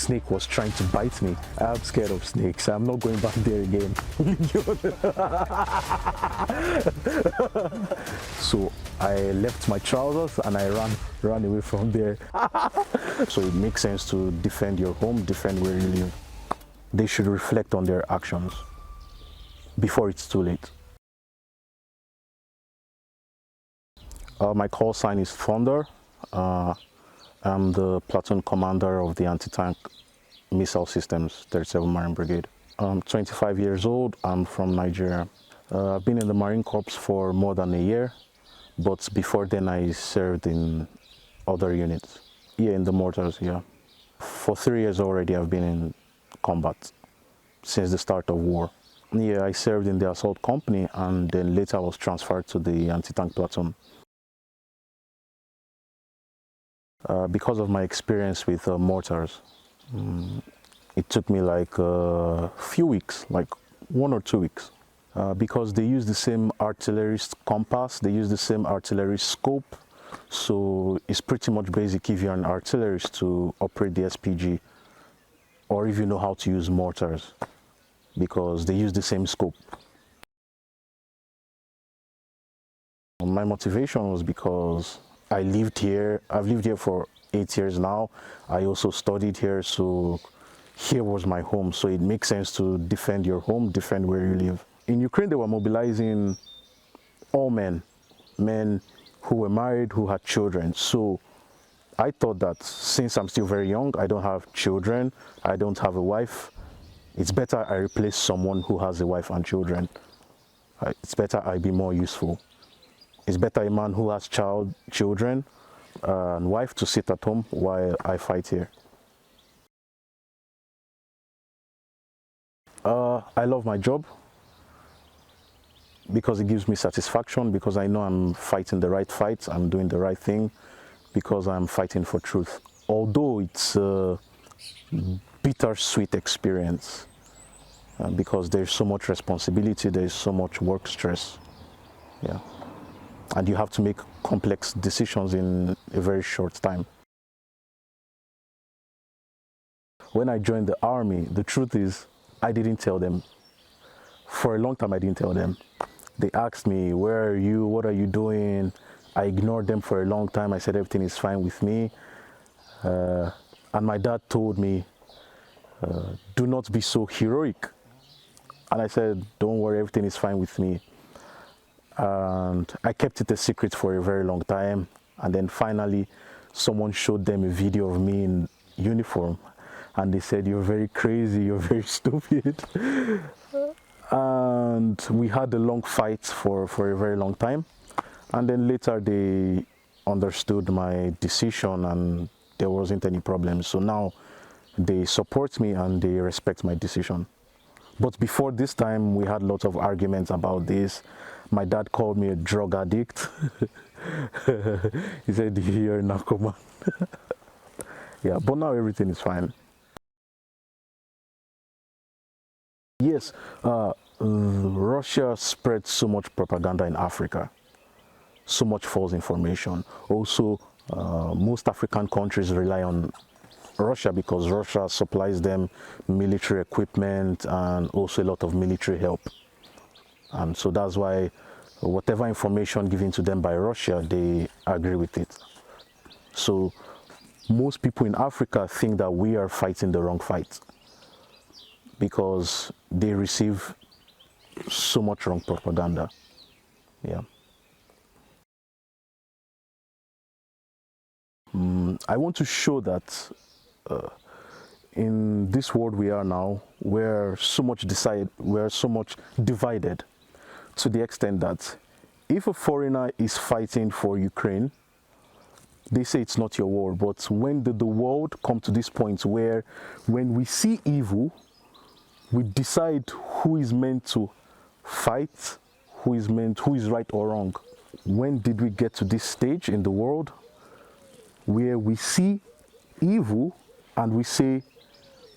snake was trying to bite me. I'm scared of snakes. I'm not going back there again. So I left my trousers and I ran away from there. So it makes sense to defend your home, defend where you live. They should reflect on their actions before it's too late. My call sign is Thunder. I'm the platoon commander of the anti-tank missile systems 37 Marine Brigade. I'm 25 years old. I'm from Nigeria. I've been in the Marine Corps for more than a year, but before then I served in other units. Yeah, in the mortars, yeah. For 3 years already I've been in combat since the start of war. Yeah, I served in the assault company and then later I was transferred to the anti-tank platoon. Because of my experience with mortars, it took me like a few weeks, like 1 or 2 weeks, because they use the same artillerist compass, they use the same artillerist scope, so it's pretty much basic if you're an artillerist to operate the SPG, or if you know how to use mortars, because they use the same scope. My motivation was because I lived here. I've lived here for 8 years now. I also studied here, so here was my home. So it makes sense to defend your home, defend where you live. In Ukraine, they were mobilizing all men who were married, who had children. So I thought that since I'm still very young, I don't have children, I don't have a wife, it's better I replace someone who has a wife and children. It's better I be more useful. It's better a man who has children and wife to sit at home while I fight here. I love my job because it gives me satisfaction, because I know I'm fighting the right fight, I'm doing the right thing, because I'm fighting for truth. Although it's a bittersweet experience, because there's so much responsibility, there's so much work stress. Yeah. And you have to make complex decisions in a very short time. When I joined the army, the truth is, I didn't tell them. For a long time, I didn't tell them. They asked me, where are you? What are you doing? I ignored them for a long time. I said, everything is fine with me. And my dad told me, do not be so heroic. And I said, don't worry, everything is fine with me. And I kept it a secret for a very long time. And then finally, someone showed them a video of me in uniform. And they said, you're very crazy, you're very stupid. And we had a long fight for a very long time. And then later they understood my decision and there wasn't any problem. So now they support me and they respect my decision. But before this time, we had lots of arguments about this. My dad called me a drug addict. He said, you're a narcoman. Yeah, but now everything is fine. Yes, Russia spread so much propaganda in Africa, so much false information. Also, most African countries rely on Russia because Russia supplies them military equipment and also a lot of military help. And so that's why whatever information given to them by Russia, they agree with it. So most people in Africa think that we are fighting the wrong fight because they receive so much wrong propaganda. Yeah. I want to show that in this world we are now, we're so much divided to the extent that if a foreigner is fighting for Ukraine, they say it's not your war. But when did the world come to this point where when we see evil, we decide who is meant to fight, who is right or wrong? When did we get to this stage in the world where we see evil and we say,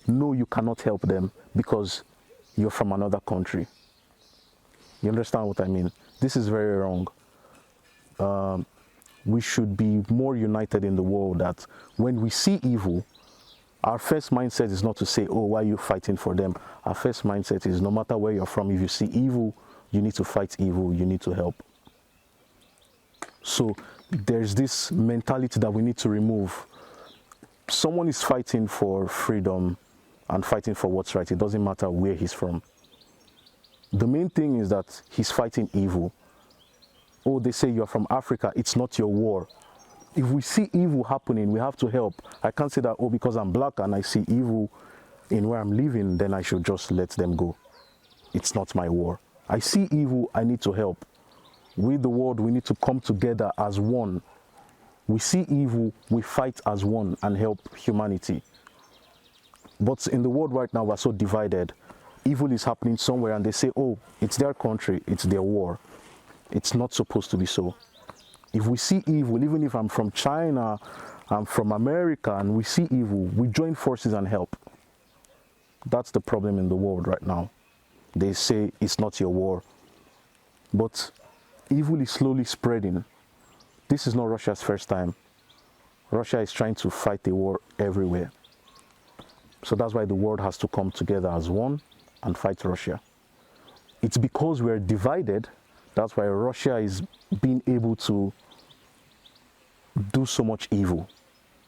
no, you cannot help them because you're from another country? You understand what I mean? This is very wrong. We should be more united in the world, that when we see evil, Our first mindset is not to say, oh, why are you fighting for them? Our first mindset is no matter where you're from, if you see evil, you need to fight evil, you need to help. So there's this mentality that we need to remove. Someone is fighting for freedom and fighting for what's right. It doesn't matter where he's from. The main thing is that he's fighting evil. Oh, they say you're from Africa, it's not your war. If we see evil happening, we have to help. I can't say that, oh, because I'm black and I see evil in where I'm living, then I should just let them go. It's not my war. I see evil, I need to help. We, the world, we need to come together as one. We see evil, we fight as one and help humanity. But in the world right now, we're so divided. Evil is happening somewhere and they say, oh, it's their country, it's their war. It's not supposed to be so. If we see evil, even if I'm from China, I'm from America, and we see evil, we join forces and help. That's the problem in the world right now. They say it's not your war. But evil is slowly spreading. This is not Russia's first time. Russia is trying to fight a war everywhere. So that's why the world has to come together as one and fight Russia. It's because we're divided, that's why Russia is being able to do so much evil,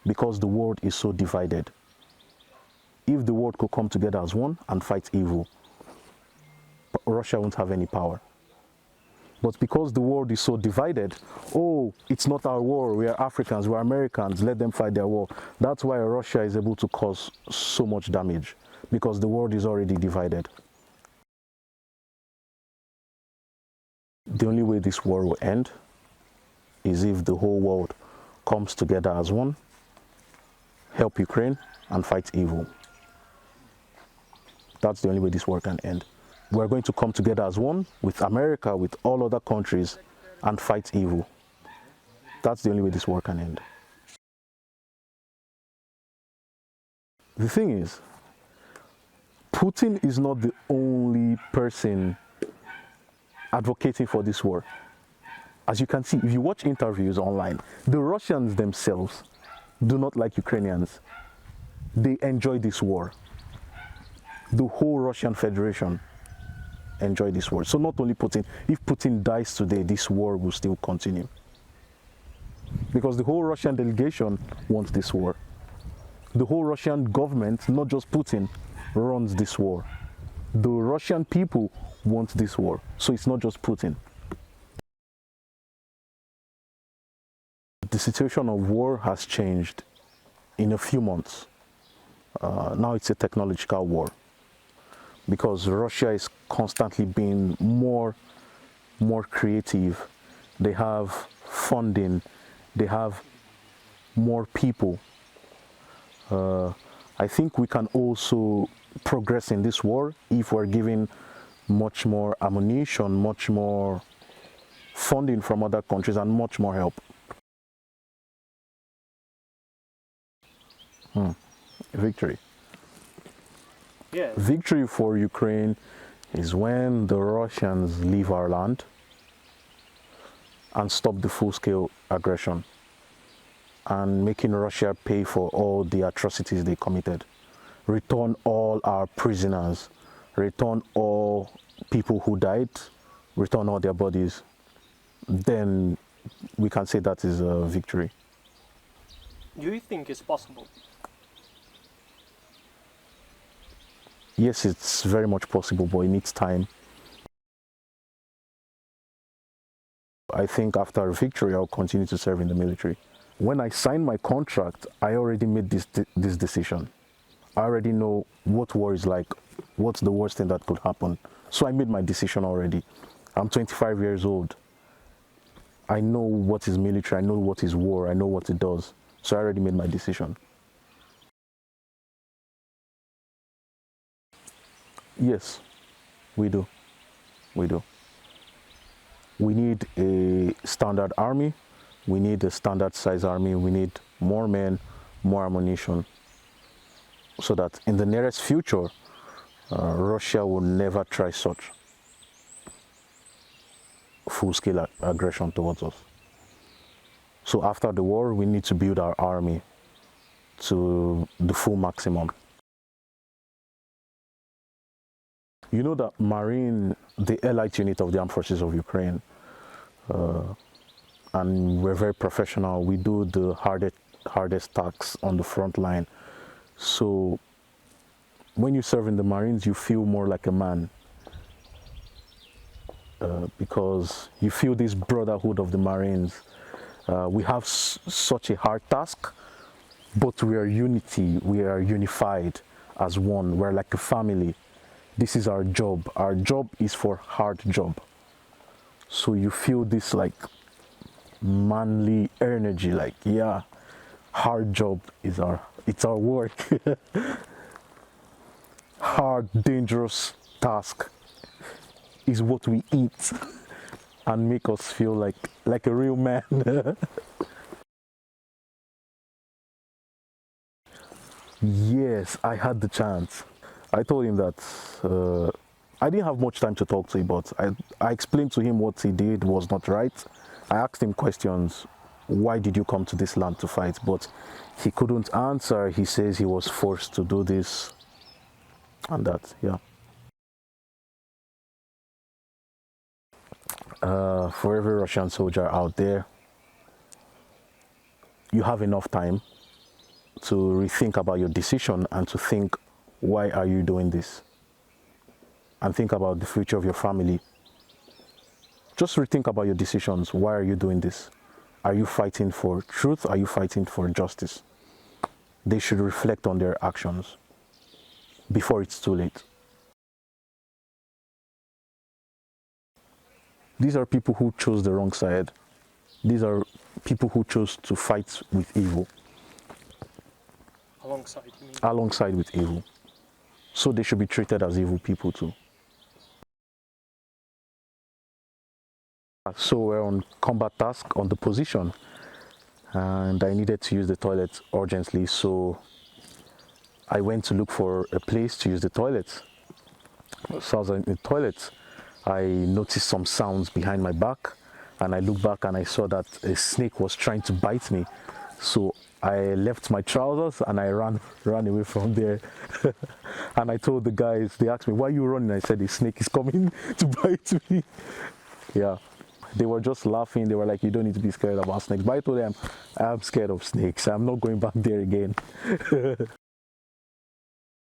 because the world is so divided. If the world could come together as one and fight evil, Russia won't have any power. But because the world is so divided, oh, it's not our war, we are Africans, we are Americans, let them fight their war. That's why Russia is able to cause so much damage, because the world is already divided. The only way this war will end is if the whole world comes together as one, help Ukraine and fight evil. That's the only way this war can end. We're going to come together as one with America, with all other countries, and fight evil. That's the only way this war can end. The thing is, Putin is not the only person advocating for this war. As you can see, if you watch interviews online, the Russians themselves do not like Ukrainians. They enjoy this war. The whole Russian Federation enjoy this war. So not only Putin, if Putin dies today, this war will still continue. Because the whole Russian delegation wants this war. The whole Russian government, not just Putin, runs this war. The Russian people want this war. So it's not just Putin. The situation of war has changed in a few months. Now it's a technological war, because Russia is constantly being more creative. They have funding, they have more people. I think we can also progress in this war if we're given much more ammunition, much more funding from other countries, and much more help. Victory. Yeah. Victory for Ukraine is when the Russians leave our land and stop the full-scale aggression and making Russia pay for all the atrocities they committed. Return all our prisoners, return all people who died, return all their bodies. Then we can say that is a victory. Do you think it's possible? Yes, it's very much possible, but it needs time. I think after victory, I'll continue to serve in the military. When I signed my contract, I already made this decision. I already know what war is like, what's the worst thing that could happen. So I made my decision already. I'm 25 years old. I know what is military, I know what is war, I know what it does. So I already made my decision. Yes, we do. We do. We need a standard army. We need a standard size army. We need more men, more ammunition, so that in the nearest future, Russia will never try such full-scale aggression towards us. So after the war, we need to build our army to the full maximum. You know that Marine, the elite unit of the Armed Forces of Ukraine, and we're very professional. We do the hardest tasks on the front line. So when you serve in the Marines, you feel more like a man, because you feel this brotherhood of the Marines. We have such a hard task, but we are unity. We are unified as one. We're like a family. This is our job. Our job is for hard job. So you feel this like manly energy, like, yeah, hard job is it's our work. Hard, dangerous task is what we eat and make us feel like a real man. Yes, I had the chance. I told him that I didn't have much time to talk to him, but I explained to him what he did was not right. I asked him questions. Why did you come to this land to fight? But he couldn't answer. He says he was forced to do this and that, yeah. For every Russian soldier out there, you have enough time to rethink about your decision and to think, why are you doing this? And think about the future of your family. Just rethink about your decisions. Why are you doing this? Are you fighting for truth? Are you fighting for justice? They should reflect on their actions before it's too late. These are people who chose the wrong side. These are people who chose to fight with evil. Alongside, you mean? Alongside with evil. So they should be treated as evil people too. So we're on combat task on the position, and I needed to use the toilet urgently, so I went to look for a place to use the toilet. So I was in the toilet, I noticed some sounds behind my back, and I looked back and I saw that a snake was trying to bite me. So I left my trousers and I ran away from there. And I told the guys, they asked me, why are you running? I said, the snake is coming to bite me. Yeah, they were just laughing. They were like, you don't need to be scared about snakes. But I told them, I'm scared of snakes. I'm not going back there again.